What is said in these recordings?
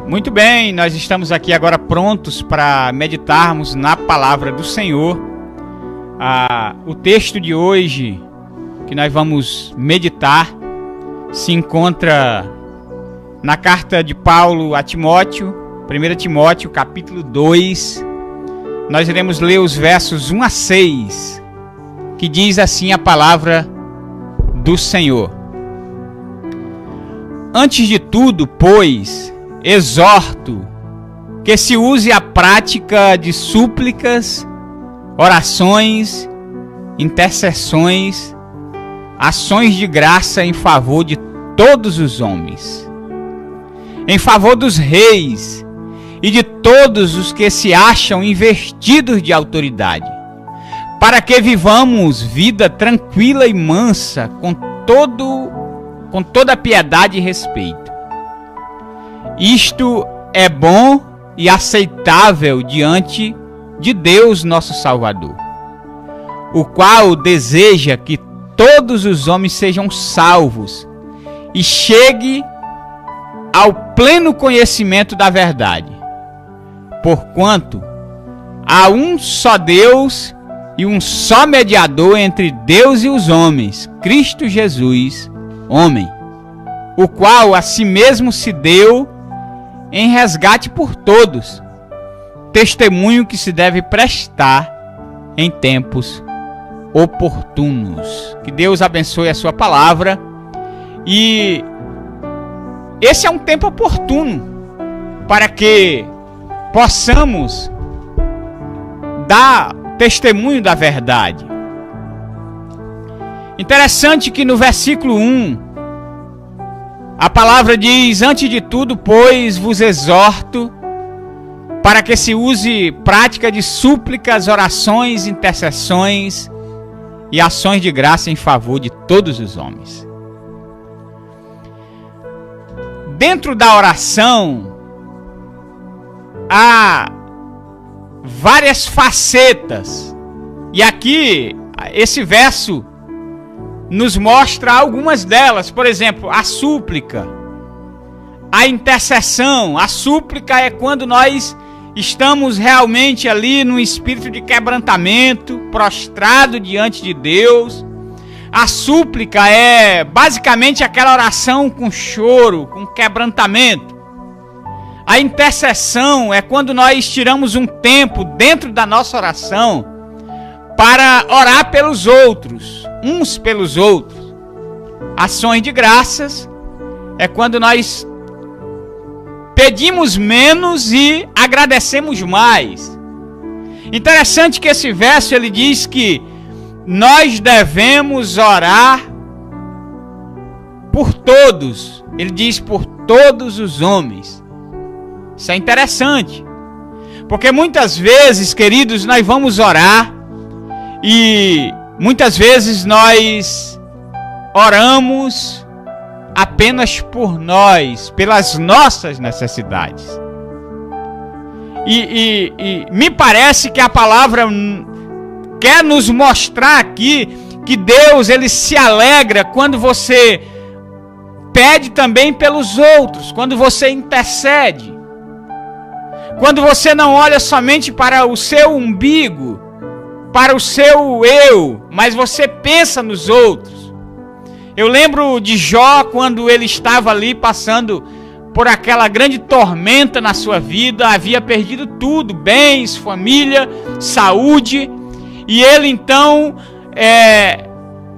Muito bem, nós estamos aqui agora prontos para meditarmos na palavra do Senhor. O texto de hoje que nós vamos meditar se encontra na carta de Paulo a Timóteo, 1 Timóteo, capítulo 2. Nós iremos ler os versos 1 a 6, que diz assim a palavra do Senhor. Antes de tudo, pois, exorto que se use a prática de súplicas, orações, intercessões, ações de graça em favor de todos os homens, em favor dos reis e de todos os que se acham investidos de autoridade, para que vivamos vida tranquila e mansa, com toda piedade e respeito. Isto é bom e aceitável diante de Deus nosso Salvador, o qual deseja que todos os homens sejam salvos e chegue ao pleno conhecimento da verdade. Porquanto há um só Deus e um só mediador entre Deus e os homens, Cristo Jesus, homem, o qual a si mesmo se deu em resgate por todos, testemunho que se deve prestar em tempos oportunos. Que Deus abençoe a sua palavra. E esse é um tempo oportuno para que possamos dar testemunho da verdade. Interessante que no versículo 1, a palavra diz: antes de tudo, pois, vos exorto para que se use prática de súplicas, orações, intercessões e ações de graça em favor de todos os homens. Dentro da oração há várias facetas, e aqui esse verso nos mostra algumas delas. Por exemplo, a súplica, a intercessão. A súplica é quando nós estamos realmente ali no espírito de quebrantamento, prostrado diante de Deus. A súplica é basicamente aquela oração com choro, com quebrantamento. A intercessão é quando nós tiramos um tempo dentro da nossa oração para orar pelos outros, uns pelos outros. Ações de graças é quando nós pedimos menos e agradecemos mais. Interessante que esse verso ele diz que nós devemos orar por todos. Ele diz por todos os homens. Isso é interessante, porque muitas vezes, queridos, nós vamos orar e muitas vezes nós oramos apenas por nós, pelas nossas necessidades. E me parece que a palavra quer nos mostrar aqui que Deus ele se alegra quando você pede também pelos outros, quando você intercede. Quando você não olha somente para o seu umbigo, para o seu eu, mas você pensa nos outros. Eu lembro de Jó quando ele estava ali passando por aquela grande tormenta na sua vida, havia perdido tudo, bens, família, saúde, e ele então,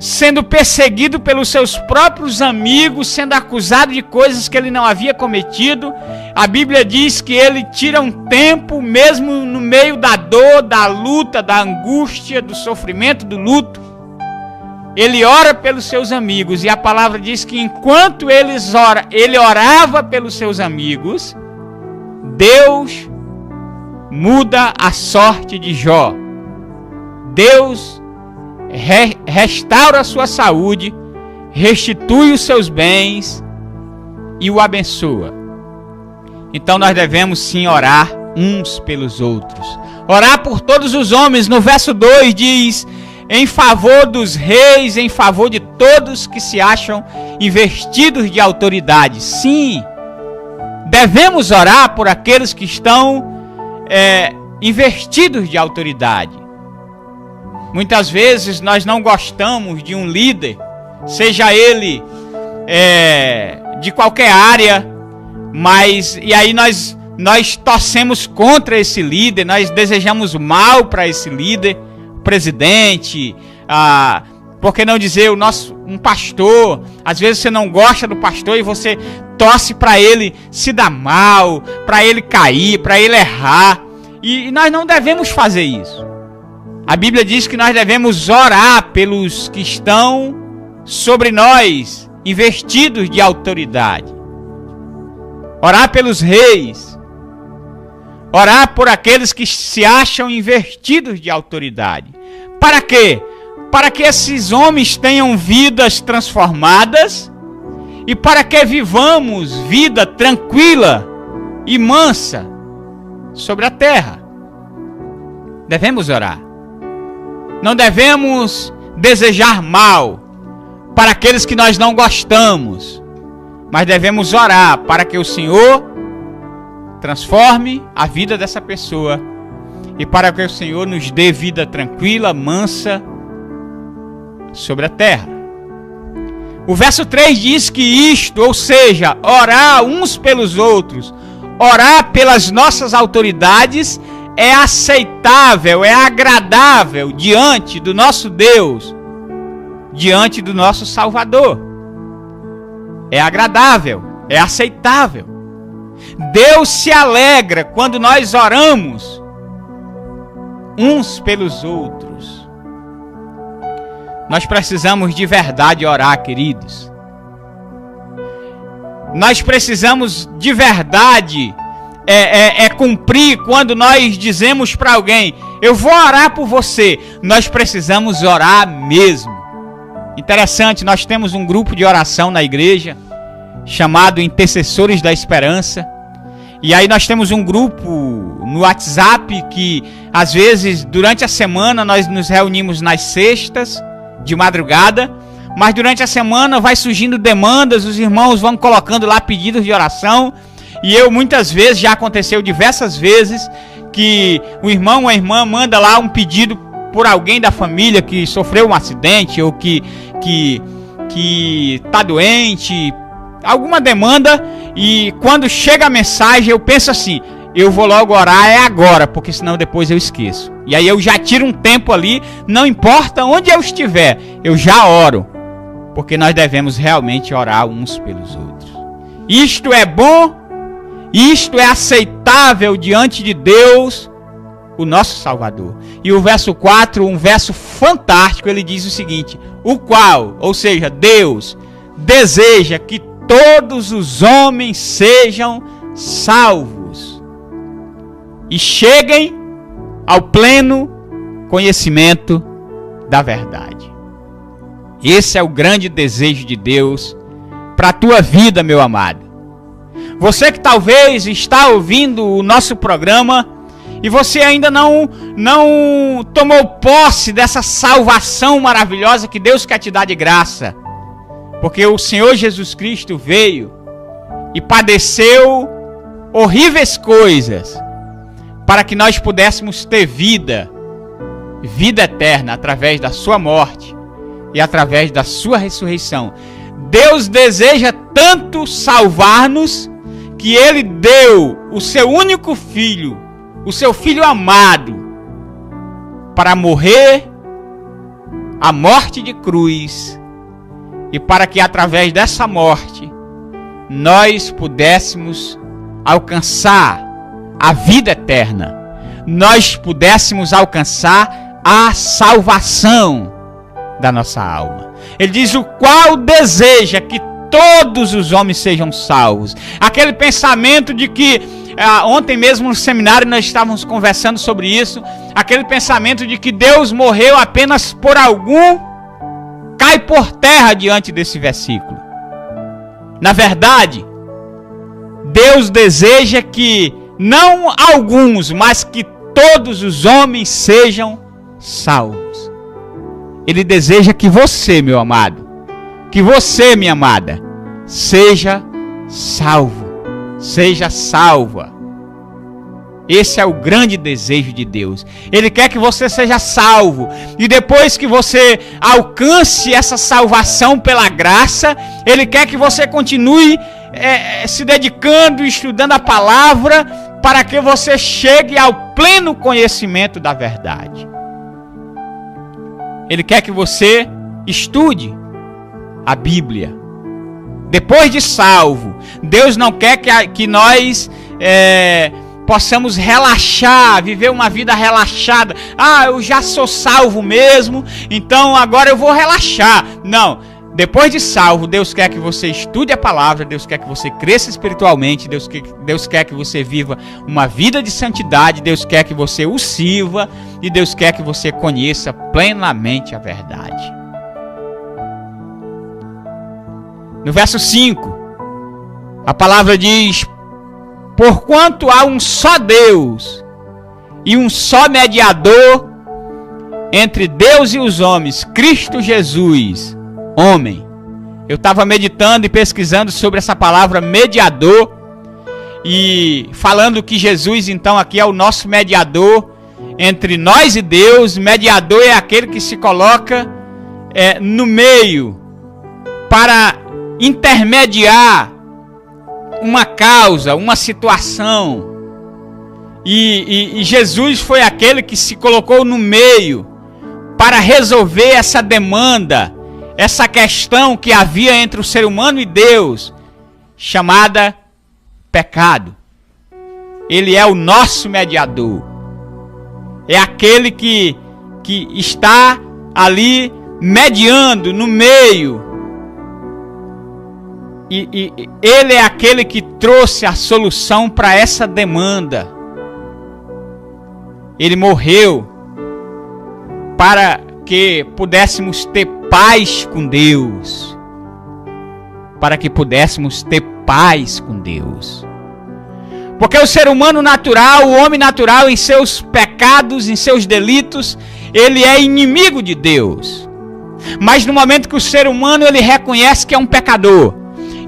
sendo perseguido pelos seus próprios amigos, sendo acusado de coisas que ele não havia cometido. A Bíblia diz que ele tira um tempo, mesmo no meio da dor, da luta, da angústia, do sofrimento, do luto. Ele ora pelos seus amigos, e a palavra diz que enquanto ele orava pelos seus amigos, Deus muda a sorte de Jó. Deus restaura a sua saúde, restitui os seus bens e o abençoa. Então nós devemos sim orar uns pelos outros. Orar por todos os homens. No verso 2 diz: em favor dos reis, em favor de todos que se acham investidos de autoridade. Sim, devemos orar por aqueles que estão investidos de autoridade. Muitas vezes nós não gostamos de um líder, seja ele de qualquer área, e aí nós torcemos contra esse líder, nós desejamos mal para esse líder, presidente, por que não dizer um pastor. Às vezes você não gosta do pastor e você torce para ele se dar mal, para ele cair, para ele errar. E nós não devemos fazer isso. A Bíblia diz que nós devemos orar pelos que estão sobre nós, investidos de autoridade. Orar pelos reis. Orar por aqueles que se acham investidos de autoridade. Para quê? Para que esses homens tenham vidas transformadas e para que vivamos vida tranquila e mansa sobre a terra. Devemos orar. Não devemos desejar mal para aqueles que nós não gostamos, mas devemos orar para que o Senhor transforme a vida dessa pessoa e para que o Senhor nos dê vida tranquila, mansa sobre a terra. O verso 3 diz que isto, ou seja, orar uns pelos outros, orar pelas nossas autoridades, é aceitável, é agradável diante do nosso Deus, diante do nosso Salvador. É agradável, é aceitável. Deus se alegra quando nós oramos uns pelos outros. Nós precisamos de verdade orar, queridos. Nós precisamos de verdade cumprir quando nós dizemos para alguém: eu vou orar por você. Nós precisamos orar mesmo. Interessante, nós temos um grupo de oração na igreja chamado Intercessores da Esperança. E aí nós temos um grupo no WhatsApp que às vezes durante a semana nós nos reunimos nas sextas de madrugada, mas durante a semana vai surgindo demandas, os irmãos vão colocando lá pedidos de oração. E eu muitas vezes, já aconteceu diversas vezes, que o irmão ou a irmã manda lá um pedido por alguém da família que sofreu um acidente ou que está doente, alguma demanda, e quando chega a mensagem eu penso assim: eu vou logo orar agora, porque senão depois eu esqueço. E aí eu já tiro um tempo ali, não importa onde eu estiver, eu já oro, porque nós devemos realmente orar uns pelos outros. Isto é bom, isto é aceitável diante de Deus, o nosso Salvador. E o verso 4, um verso fantástico, ele diz o seguinte: o qual, ou seja, Deus, deseja que todos os homens sejam salvos e cheguem ao pleno conhecimento da verdade. Esse é o grande desejo de Deus para a tua vida, meu amado. Você que talvez está ouvindo o nosso programa e você ainda não tomou posse dessa salvação maravilhosa que Deus quer te dar de graça, porque o Senhor Jesus Cristo veio e padeceu horríveis coisas para que nós pudéssemos ter vida eterna através da sua morte e através da sua ressurreição. Deus deseja tanto salvar-nos que Ele deu o seu único filho, o seu filho amado, para morrer a morte de cruz, e para que através dessa morte nós pudéssemos alcançar a vida eterna, nós pudéssemos alcançar a salvação da nossa alma. Ele diz: o qual deseja que todos os homens sejam salvos. Aquele pensamento de que, ontem mesmo no seminário nós estávamos conversando sobre isso, aquele pensamento de que Deus morreu apenas por algum, cai por terra diante desse versículo. Na verdade, Deus deseja que não alguns, mas que todos os homens sejam salvos. Ele deseja que você, meu amado, que você, minha amada, seja salvo. seja salva. Esse é o grande desejo de Deus. Ele quer que você seja salvo. E depois que você alcance essa salvação pela graça, Ele quer que você continue se dedicando, estudando a palavra, para que você chegue ao pleno conhecimento da verdade. Ele quer que você estude a Bíblia. Depois de salvo, Deus não quer que nós possamos relaxar, viver uma vida relaxada. Eu já sou salvo mesmo, então agora eu vou relaxar. Não, depois de salvo, Deus quer que você estude a palavra, Deus quer que você cresça espiritualmente, Deus quer que você viva uma vida de santidade, Deus quer que você o sirva e Deus quer que você conheça plenamente a verdade. No verso 5, a palavra diz: porquanto há um só Deus e um só mediador entre Deus e os homens, Cristo Jesus, homem. Eu estava meditando e pesquisando sobre essa palavra mediador e falando que Jesus então aqui é o nosso mediador entre nós e Deus. Mediador é aquele que se coloca no meio para intermediar uma causa, uma situação. E Jesus foi aquele que se colocou no meio para resolver essa demanda, essa questão que havia entre o ser humano e Deus, chamada pecado. Ele é o nosso mediador. É aquele que está ali mediando no meio. E ele é aquele que trouxe a solução para essa demanda. Ele morreu para que pudéssemos ter paz com Deus. Para que pudéssemos ter paz com Deus. Porque o ser humano natural, o homem natural, em seus pecados, em seus delitos, ele é inimigo de Deus. Mas no momento que o ser humano ele reconhece que é um pecador,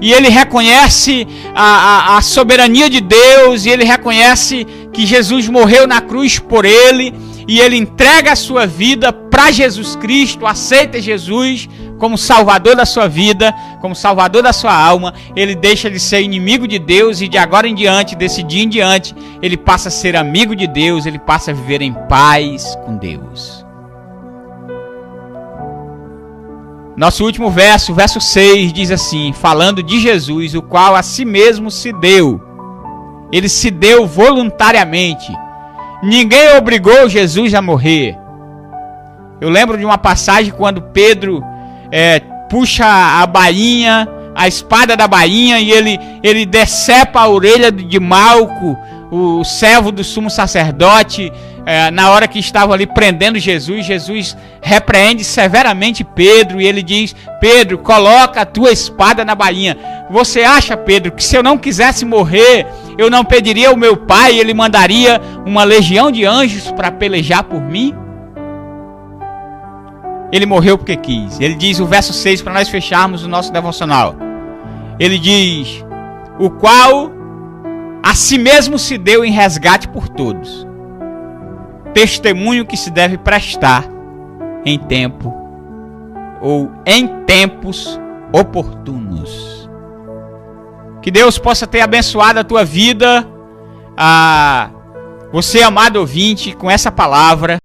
e ele reconhece a soberania de Deus, e ele reconhece que Jesus morreu na cruz por ele, e ele entrega a sua vida para Jesus Cristo, aceita Jesus como salvador da sua vida, como salvador da sua alma, ele deixa de ser inimigo de Deus, e de agora em diante, desse dia em diante, ele passa a ser amigo de Deus, ele passa a viver em paz com Deus. Nosso último verso, verso 6, diz assim, falando de Jesus, o qual a si mesmo se deu. Ele se deu voluntariamente. Ninguém obrigou Jesus a morrer. Eu lembro de uma passagem quando Pedro puxa a bainha, a espada da bainha, e ele decepa a orelha de Malco, o servo do sumo sacerdote, na hora que estava ali prendendo Jesus. Jesus repreende severamente Pedro e ele diz: Pedro, coloca a tua espada na bainha. Você acha, Pedro, que se eu não quisesse morrer, eu não pediria ao meu pai e ele mandaria uma legião de anjos para pelejar por mim? Ele morreu porque quis. Ele diz o verso 6 para nós fecharmos o nosso devocional. Ele diz: o qual a si mesmo se deu em resgate por todos. Testemunho que se deve prestar em tempo ou em tempos oportunos. Que Deus possa ter abençoado a tua vida, você, amado ouvinte, com essa palavra.